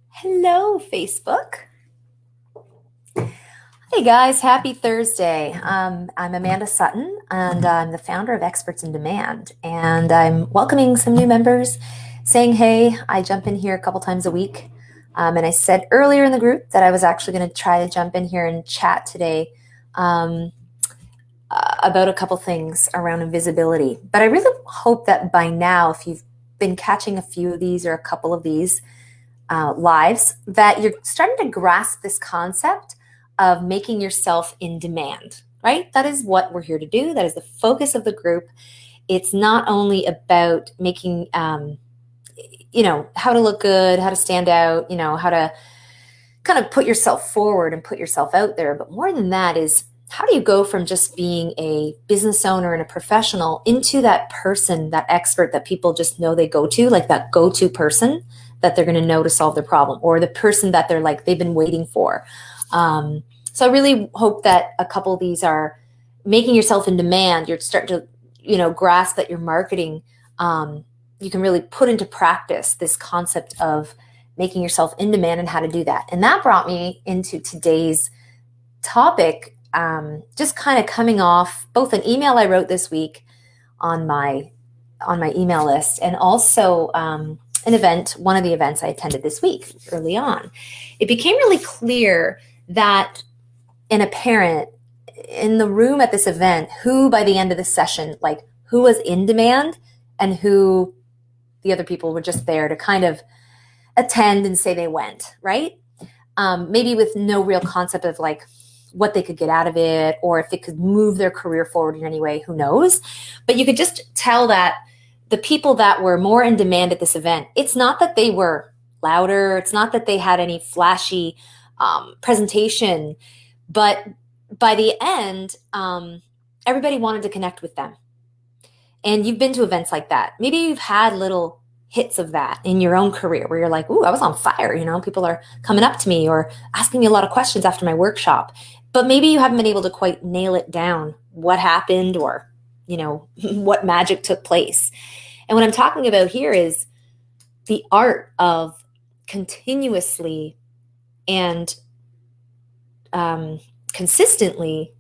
Hello, Facebook. Hey guys, happy Thursday. I'm Amanda Sutton, and I'm the founder of Experts in Demand. And I'm welcoming some new members, saying, hey, I jump in here a couple times a week. And I said earlier in the group that I was actually going to try to jump in here and chat today um, about a couple things around invisibility. But I really hope that by now, if you've been catching a few of these or a couple of these, lives, that you're starting to grasp this concept of making yourself in demand, right? That is what we're here to do. That is the focus of the group. It's not only about making, how to look good, how to stand out, how to kind of put yourself forward and put yourself out there. But more than that is, how do you go from just being a business owner and a professional into that person, that expert that people just know they go to, like that go-to person that they're going to know to solve their problem, or the person that they've been waiting for. So I really hope that a couple of these are making yourself in demand. You're starting to, grasp that your marketing, you can really put into practice this concept of making yourself in demand and how to do that. And that brought me into today's topic, just kind of coming off both an email I wrote this week on my email list, and also an event, one of the events I attended this week early on. It became really clear that an apparent in the room at this event, who by the end of the session, like who was in demand and who the other people were just there to kind of attend and say they went, right? Maybe with no real concept of like what they could get out of it, or if it could move their career forward in any way, who knows? But you could just tell that the people that were more in demand at this event, it's not that they were louder, it's not that they had any flashy presentation, but by the end, everybody wanted to connect with them. And you've been to events like that. Maybe you've had little hits of that in your own career where you're like, ooh, I was on fire. People are coming up to me or asking me a lot of questions after my workshop. But maybe you haven't been able to quite nail it down, what happened, or, what magic took place. And what I'm talking about here is the art of continuously and consistently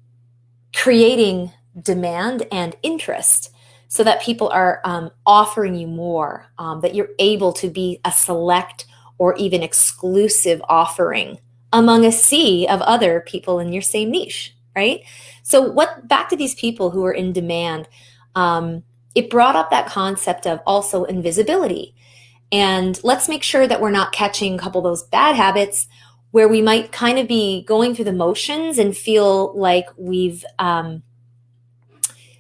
creating demand and interest so that people are offering you more, that you're able to be a select or even exclusive offering among a sea of other people in your same niche, right? So back to these people who are in demand, it brought up that concept of also invisibility. And let's make sure that we're not catching a couple of those bad habits where we might kind of be going through the motions and feel like we've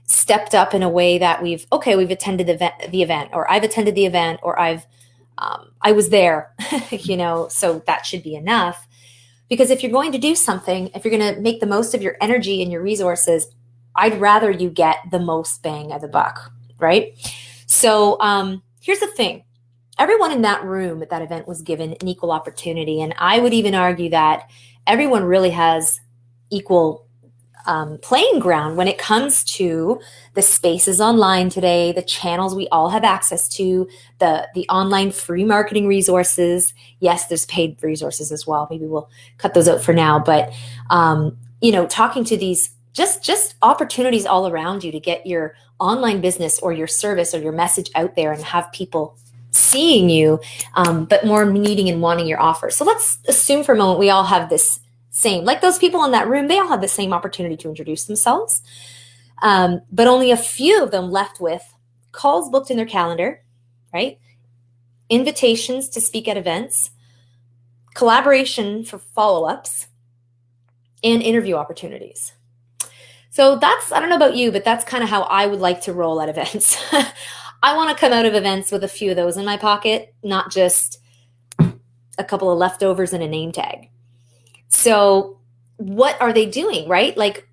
stepped up in a way that we've attended the event, or I've attended the event, or I was there, so that should be enough. Because if you're going to do something, if you're going to make the most of your energy and your resources, I'd rather you get the most bang of the buck, right? So here's the thing. Everyone in that room at that event was given an equal opportunity. And I would even argue that everyone really has equal playing ground when it comes to the spaces online today, the channels we all have access to, the online free marketing resources. Yes, there's paid resources as well. Maybe we'll cut those out for now. But, talking to these just opportunities all around you to get your online business or your service or your message out there and have people seeing you, but more needing and wanting your offer. So let's assume for a moment we all have this same, like those people in that room, they all have the same opportunity to introduce themselves. But only a few of them left with calls booked in their calendar, right? Invitations to speak at events, collaboration for follow-ups, and interview opportunities. So I don't know about you, but that's kind of how I would like to roll at events. I want to come out of events with a few of those in my pocket, not just a couple of leftovers and a name tag. So what are they doing, right? Like,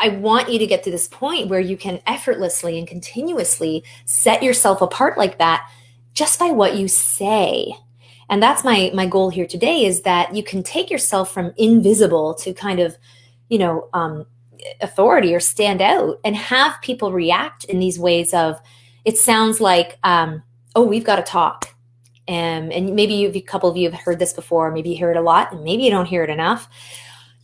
I want you to get to this point where you can effortlessly and continuously set yourself apart like that just by what you say. And that's my goal here today, is that you can take yourself from invisible to kind of, authority or stand out and have people react in these ways of, it sounds like, oh, we've got to talk. And maybe a couple of you have heard this before. Maybe you hear it a lot, and maybe you don't hear it enough.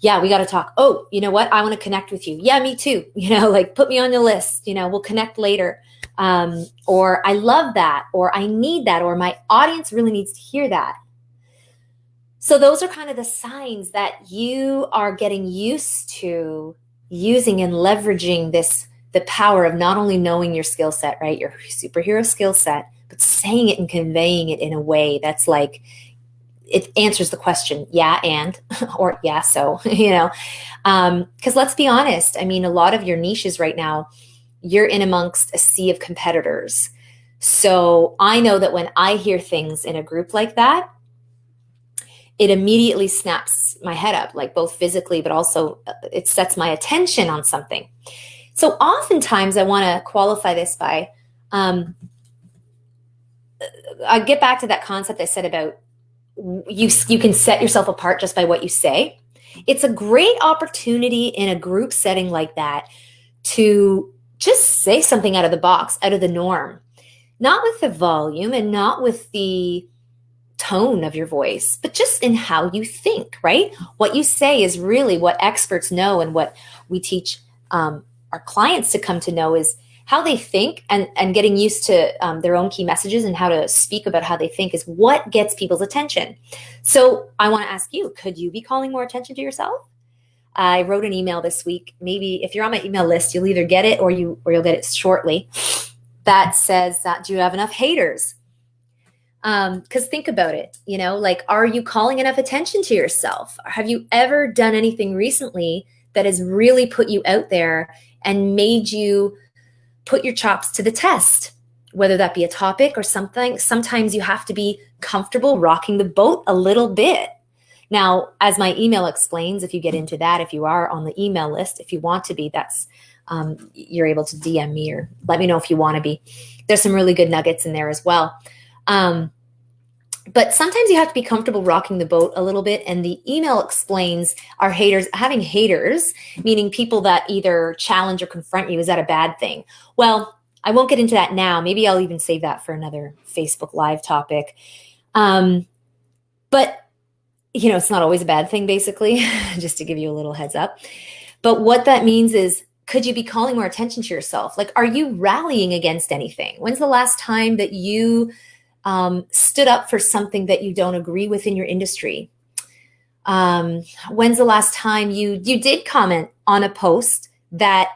Yeah, we got to talk. Oh, you know what? I want to connect with you. Yeah, me too. Like put me on your list. We'll connect later. Or I love that, or I need that, or my audience really needs to hear that. So those are kind of the signs that you are getting used to using and leveraging the power of not only knowing your skill set, right? Your superhero skill set, but saying it and conveying it in a way that's like, it answers the question, yeah, and, or yeah, so, because let's be honest. I mean, a lot of your niches right now, you're in amongst a sea of competitors. So I know that when I hear things in a group like that, it immediately snaps my head up, like both physically, but also it sets my attention on something. So oftentimes I want to qualify this by, I get back to that concept I said about you can set yourself apart just by what you say. It's a great opportunity in a group setting like that to just say something out of the box, out of the norm, not with the volume and not with the tone of your voice, but just in how you think, right? What you say is really what experts know, and what we teach our clients to come to know is how they think, and getting used to their own key messages and how to speak about how they think is what gets people's attention. So I want to ask you, could you be calling more attention to yourself? I wrote an email this week. Maybe if you're on my email list, you'll either get it or you'll get it shortly. That says, do you have enough haters? Because think about it, like, are you calling enough attention to yourself? Have you ever done anything recently that has really put you out there and made you put your chops to the test, whether that be a topic or something? Sometimes you have to be comfortable rocking the boat a little bit. Now, as my email explains, if you get into that, if you are on the email list, if you want to be, that's you're able to DM me or let me know if you want to be. There's some really good nuggets in there as well. But sometimes you have to be comfortable rocking the boat a little bit. And the email explains having haters, meaning people that either challenge or confront you. Is that a bad thing? Well, I won't get into that now. Maybe I'll even save that for another Facebook Live topic. But, it's not always a bad thing, basically, just to give you a little heads up. But what that means is, could you be calling more attention to yourself? Like, are you rallying against anything? When's the last time that you stood up for something that you don't agree with in your industry? When's the last time you did comment on a post that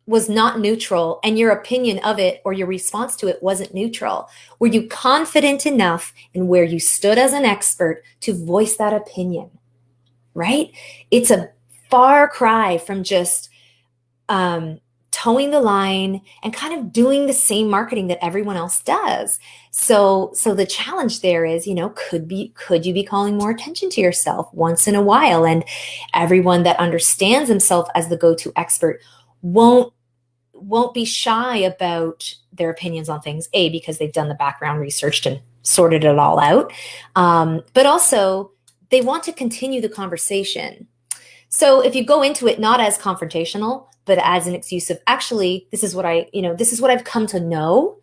was not neutral and your opinion of it or your response to it wasn't neutral? Were you confident enough in where you stood as an expert to voice that opinion, right? It's a far cry from just towing the line and kind of doing the same marketing that everyone else does. So the challenge there is, could you be calling more attention to yourself once in a while? And everyone that understands himself as the go-to expert won't be shy about their opinions on things, because they've done the background research and sorted it all out. But also they want to continue the conversation. So if you go into it not as confrontational, but as an excuse of, actually, this is what I've come to know.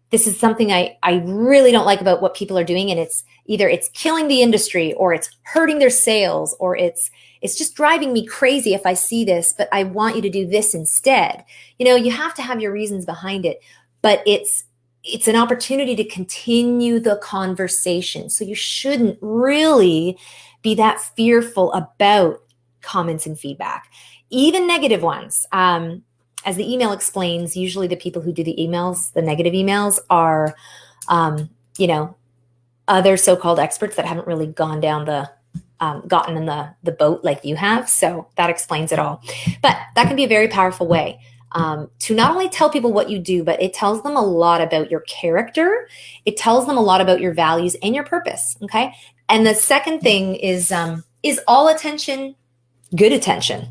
This is something I really don't like about what people are doing. And it's either it's killing the industry, or it's hurting their sales, or it's just driving me crazy if I see this, but I want you to do this instead. You have to have your reasons behind it, but it's an opportunity to continue the conversation. So you shouldn't really be that fearful about comments and feedback, even negative ones. As the email explains, usually the people who do the emails, the negative emails, are, other so-called experts that haven't really gotten in the boat like you have. So that explains it all. But that can be a very powerful way to not only tell people what you do, but it tells them a lot about your character. It tells them a lot about your values and your purpose. Okay. And the second thing is all attention good attention?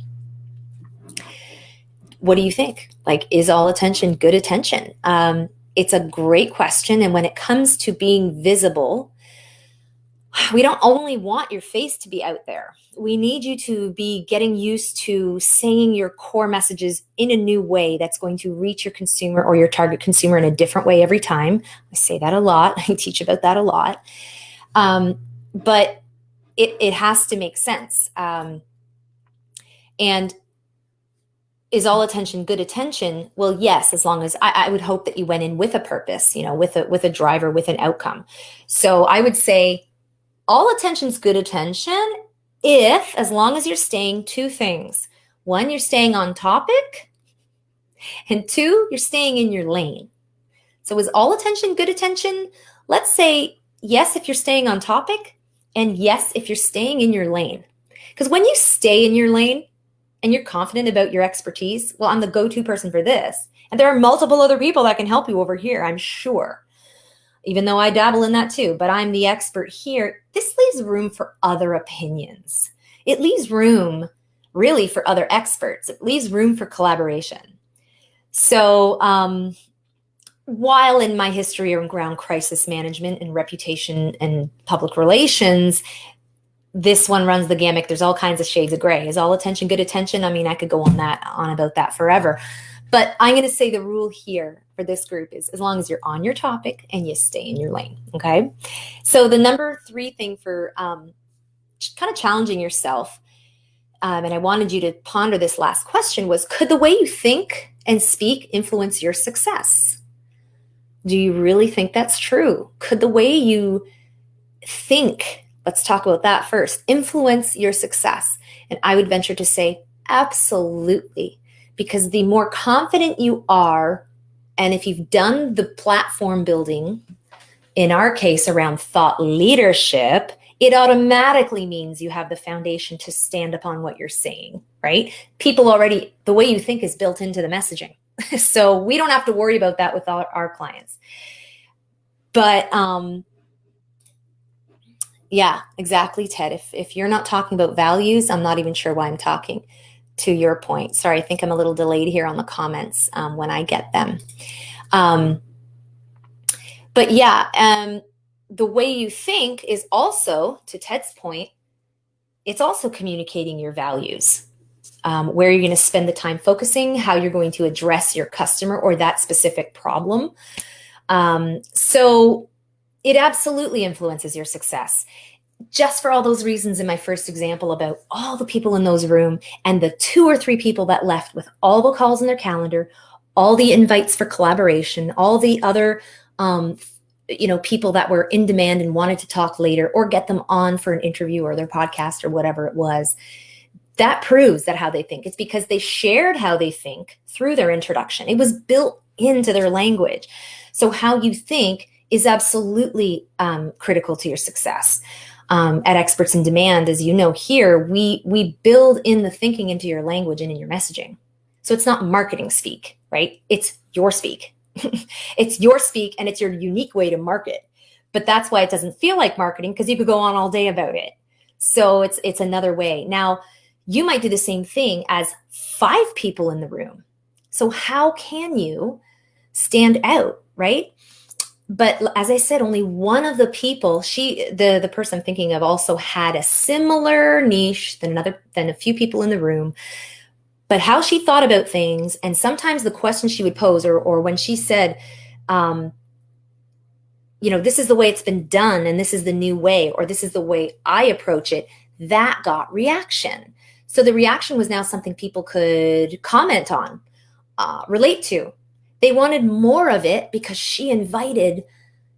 What do you think? Like, is all attention good attention? It's a great question. And when it comes to being visible, We don't only want your face to be out there. We need you to be getting used to saying your core messages in a new way that's going to reach your consumer or your target consumer in a different way every time. I say that a lot. I teach about that a lot. But it has to make sense. And is all attention good attention? Well, yes, as long as I would hope that you went in with a purpose, with a driver, with an outcome. So I would say all attention's good attention as long as you're staying two things. One, you're staying on topic, and two, you're staying in your lane. So is all attention good attention? Let's say yes if you're staying on topic, and yes if you're staying in your lane. Because when you stay in your lane and you're confident about your expertise, well, I'm the go-to person for this. And there are multiple other people that can help you over here, I'm sure. Even though I dabble in that too, but I'm the expert here. This leaves room for other opinions. It leaves room really for other experts. It leaves room for collaboration. So while in my history around crisis management and reputation and public relations, this one runs the gamut. There's all kinds of shades of gray. Is all attention good attention? I mean, I could go on about that forever. But I'm going to say the rule here for this group is as long as you're on your topic and you stay in your lane, okay? So the number 3 thing for kind of challenging yourself, and I wanted you to ponder this last question, was could the way you think and speak influence your success? Do you really think that's true? Could the way you think, let's talk about that first, influence your success? And I would venture to say absolutely. Because the more confident you are, and if you've done the platform building, in our case around thought leadership, it automatically means you have the foundation to stand upon what you're saying, right? People already, the way you think is built into the messaging. So we don't have to worry about that with our clients. But yeah, exactly, Ted. If you're not talking about values, I'm not even sure why I'm talking. To your point. Sorry, I think I'm a little delayed here on the comments when I get them. But yeah, the way you think is also, to Ted's point, it's also communicating your values, where you're going to spend the time focusing, how you're going to address your customer or that specific problem. So it absolutely influences your success. Just for all those reasons in my first example about all the people in those room and the 2 or 3 people that left with all the calls in their calendar, all the invites for collaboration, all the other, people that were in demand and wanted to talk later or get them on for an interview or their podcast or whatever it was. That proves that how they think. It's because they shared how they think through their introduction. It was built into their language. So how you think is absolutely critical to your success. At Experts in Demand, as you know here, we build in the thinking into your language and in your messaging. So it's not marketing speak, right? It's your speak. It's your speak and it's your unique way to market. But that's why it doesn't feel like marketing, because you could go on all day about it. So it's another way. Now, you might do the same thing as 5 people in the room. So how can you stand out, right? But as I said, only one of the people, the person I'm thinking of, also had a similar niche than a few people in the room. But how she thought about things, and sometimes the questions she would pose, or when she said, this is the way it's been done, and this is the new way, or this is the way I approach it, that got reaction. So the reaction was now something people could comment on, relate to. They wanted more of it because she invited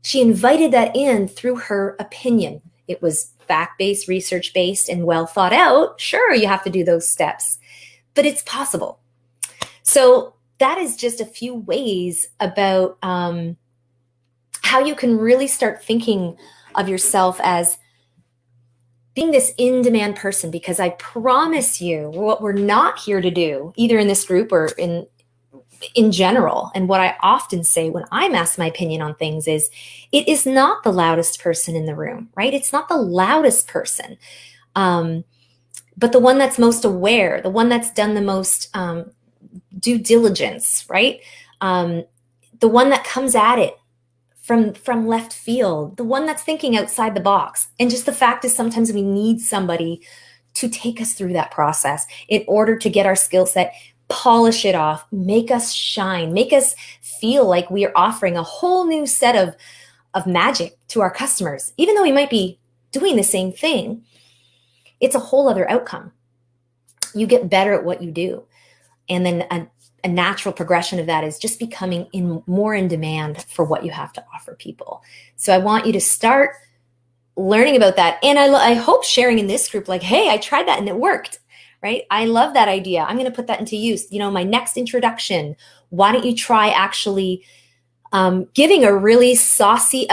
that in through her opinion. It was fact-based, research-based, and well thought out. Sure, you have to do those steps, but it's possible. So that is just a few ways about how you can really start thinking of yourself as being this in-demand person, because I promise you what we're not here to do, either in this group or in general, and what I often say when I'm asked my opinion on things is, it is not the loudest person in the room, right? It's not the loudest person, but the one that's most aware, the one that's done the most due diligence, right? The one that comes at it from left field, the one that's thinking outside the box. And just the fact is sometimes we need somebody to take us through that process in order to get our skill set, polish it off, make us shine, make us feel like we are offering a whole new set of magic to our customers. Even though we might be doing the same thing, it's a whole other outcome. You get better at what you do. And then a natural progression of that is just becoming more in demand for what you have to offer people. So I want you to start learning about that. And I hope sharing in this group, like, hey, I tried that and it worked, right? I love that idea. I'm going to put that into use. My next introduction, why don't you try actually giving a really saucy,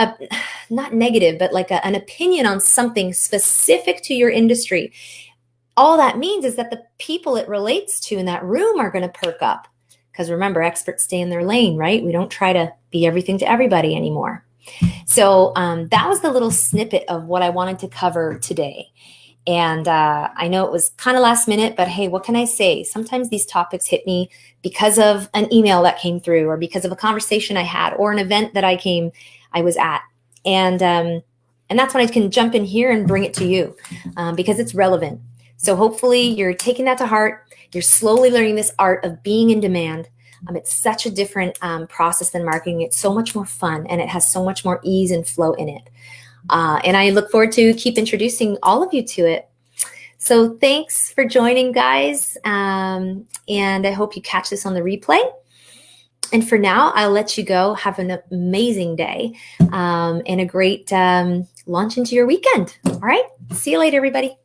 not negative, but like an opinion on something specific to your industry. All that means is that the people it relates to in that room are going to perk up. Because remember, experts stay in their lane, right? We don't try to be everything to everybody anymore. So that was the little snippet of what I wanted to cover today. And I know it was kind of last minute, but hey, what can I say? Sometimes these topics hit me because of an email that came through, or because of a conversation I had, or an event that I was at. And that's when I can jump in here and bring it to you because it's relevant. So hopefully you're taking that to heart. You're slowly learning this art of being in demand. It's such a different process than marketing. It's so much more fun, and it has so much more ease and flow in it. And I look forward to keep introducing all of you to it. So thanks for joining, guys. And I hope you catch this on the replay. And for now, I'll let you go. Have an amazing day and a great launch into your weekend. All right. See you later, everybody.